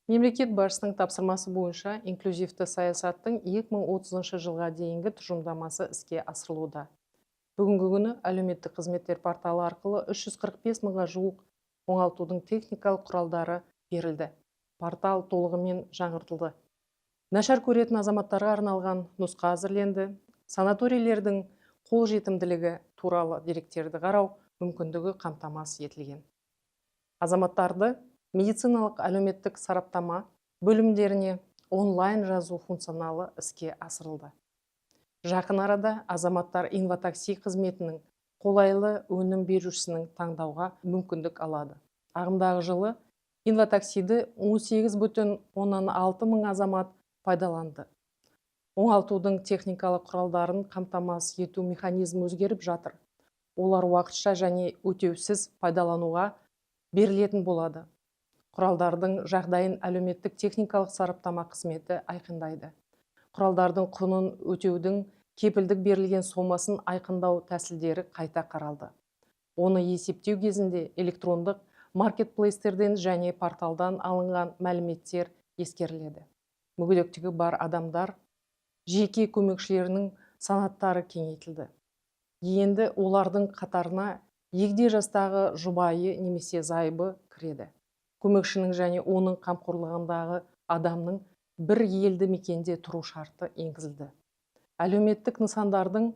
Мемлекет басшысының тапсырмасы бойынша инклюзивті саясаттың 2030 жылға дейінгі тұжырымдамасы іске асырылуда. Бүгінгі күні әлеуметтік қызметтер порталы арқылы 345 мыңға жуық оңалтудың техникалық құралдары берілді. Портал толығымен жаңғыртылды. Нашар көретін азаматтарға арналған нұсқа әзірленді. Санаторийлердің қолжетімділігі туралы деректерді қарау мүмкіндігі қамтамасыз етілген. Азаматтарды медициналық әлеуметтік сараптама бөлімдеріне онлайн жазу функционалы іске асырылды. Жақын арада азаматтар инватакси қызметінің қолайлы өнім берушісінің таңдауға мүмкіндік алады. Ағымдағы жылы инватаксиді 18,6 мың азамат пайдаланды. Оңалтудың техникалық құралдарын қамтамасыз ету механизмі өзгеріп жатыр. Олар уақытша және өтеусіз пайдалануға берілетін болады. Құралдардың жағдайын әлеуметтік техникалық сараптама қызметі айқындайды. Құралдардың құнын өтеудің кепілдік берілген сомасын айқындау тәсілдері қайта қаралды. Оны есептеу кезінде электрондық маркетплейстерден және порталдан алынған мәліметтер ескеріледі. Мүгедектігі бар адамдар жеке көмекшілерінің санаттары кеңейтілді. Енді олардың қатарына егде жастағы жұбайы немесе зайыбы кіреді. Көмекшінің және оның қамқорлығындағы адамның бір елді мекенде тұру шарты енгізілді. Әлеуметтік нысандардың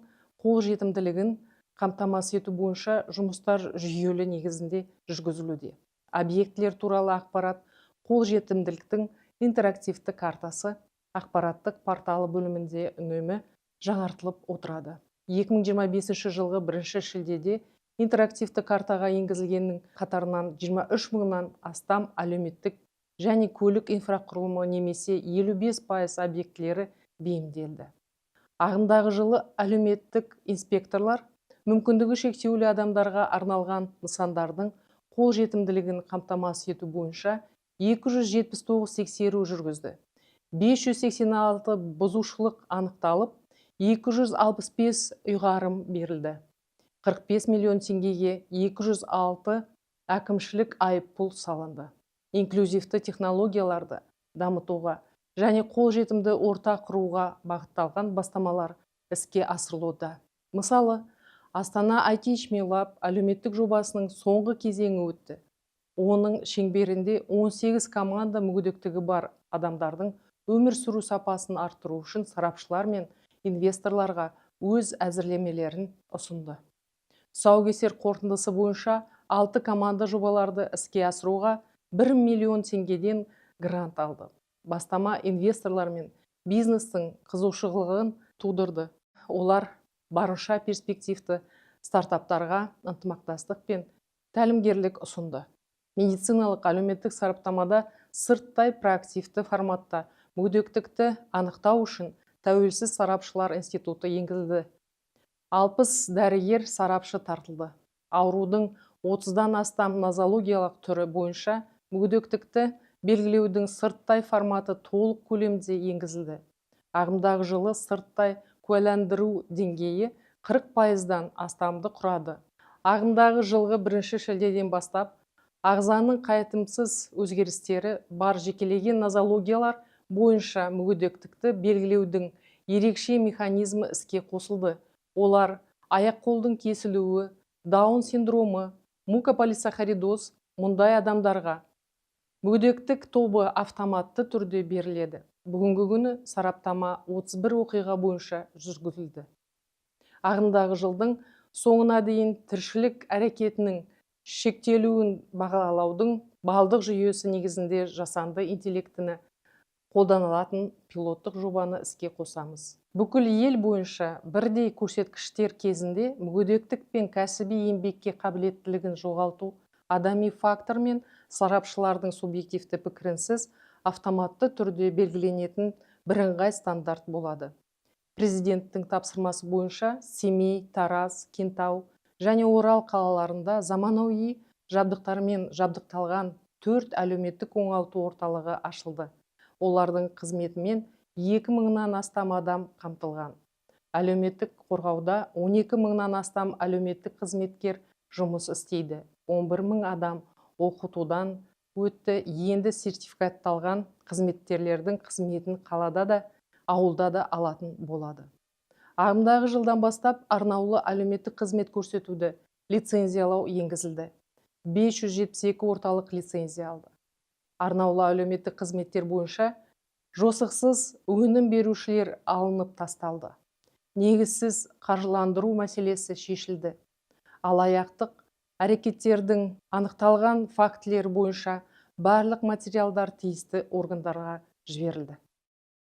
қолжетімділігін қамтамасыз ету бойынша жұмыстар жүйелі негізінде жүргізілуде. Объектілер туралы ақпарат қолжетімділіктің интерактивті картасы ақпараттық порталы бөлімінде үнемі жаңартылып отырады. 2025 жылғы 1 шілдеде интерактивті картаға енгізілгеннің қатарынан 23 мыңнан астам әлеуметтік және көлік инфрақұрылымы немесе 55% объектілері бейімделді. Ағымдағы жылы әлеуметтік инспекторлар мүмкіндігі шектеулі адамдарға арналған нысандардың қолжетімділігін қамтамасыз ету бойынша 279 тексеру жүргізді. 586 бұзушылық анықталып, 265 ұйғарым берілді. 45 миллион теңгеге 206 әкімшілік айыппұл салынды. Инклюзивті технологияларды дамытуға және қолжетімді орта құруға бағытталған бастамалар іске асырылуда. Мысалы, Астана ITHM Lab әлеуметтік жобасының соңғы кезеңі өтті. Оның шеңберінде 18 команда мүгедектігі бар адамдардың өмір сүру сапасын арттыру үшін сарапшылар мен инвесторларға өз әзірлемелерін ұсынды. Тұсаукесер қорытындысы бойынша 6 команда жобаларды іске асыруға 1 миллион теңгеден грант алды. Бастама инвесторлар мен бизнестің қызығушылығын тудырды. Олар барынша перспективті стартаптарға ынтымақтастық пен тәлімгерлік ұсынды. Медициналық әлеуметтік сараптамада сырттай проактивті форматта мүгедектікті анықтау үшін тәуелсіз сарапшылар институты енгізілді. 60 дәрігер сарапшы тартылды. Аурудың 30-дан астам нозологиялық түрі бойынша мүгедектікті белгілеудің сырттай форматы толық көлемде енгізілді. Ағымдағы жылы сырттай куәландыру деңгейі 40%-дан астамды құрады. Ағымдағы жылғы 1 шілдеден бастап ағзаның қайтымсыз өзгерістері бар жекелеген нозологиялар бойынша мүгедектікті белгілеудің ерекше механизмі іске қосылды. Олар аяқ-қолдың кесілуі, Даун синдромы, мукополисахаридоз мұндай адамдарға мүгедектік тобы автоматты түрде беріледі. Бүгінгі күні сараптама 31 оқиға бойынша жүргізілді. Ағымдағы жылдың соңына дейін тіршілік әрекетінің шектелуін бағалаудың балдық жүйесі негізінде жасанды интеллектіні қолданылатын пилоттық жобаны іске қосамыз. Бүкіл ел бойынша бірдей көрсеткіштер кезінде мүгедектік пен кәсіби еңбекке қабілеттілігін жоғалту адами фактор мен сарапшылардың субъективті пікірінсіз автоматты түрде белгіленетін бірыңғай стандарт болады. Президенттің тапсырмасы бойынша Семей, Тараз, Кентау және Орал қалаларында заманауи жабдықтармен жабдықталған 4 әлеуметтік оңалту орталығы ашылды. Олардың қызметімен 2 мыңнан астам адам қамтылған. Әлеуметтік қорғауда 12 мыңнан астам әлеуметтік қызметкер жұмыс істейді. 11 мың адам оқытудан өтті. Енді сертификатталған қызметкерлердің қызметін қалада да, ауылда да алатын болады. Ағымдағы жылдан бастап арнаулы әлеуметтік қызмет көрсетуді лицензиялау енгізілді. 572 орталық лицензия алды. Арнаулы әлеуметтік қызметтер бойынша жосықсыз өнім берушілер алынып тасталды. Негізсіз қаржыландыру мәселесі шешілді. Алаяқтық әрекеттердің анықталған фактілер бойынша барлық материалдар тиісті органдарға жіберілді.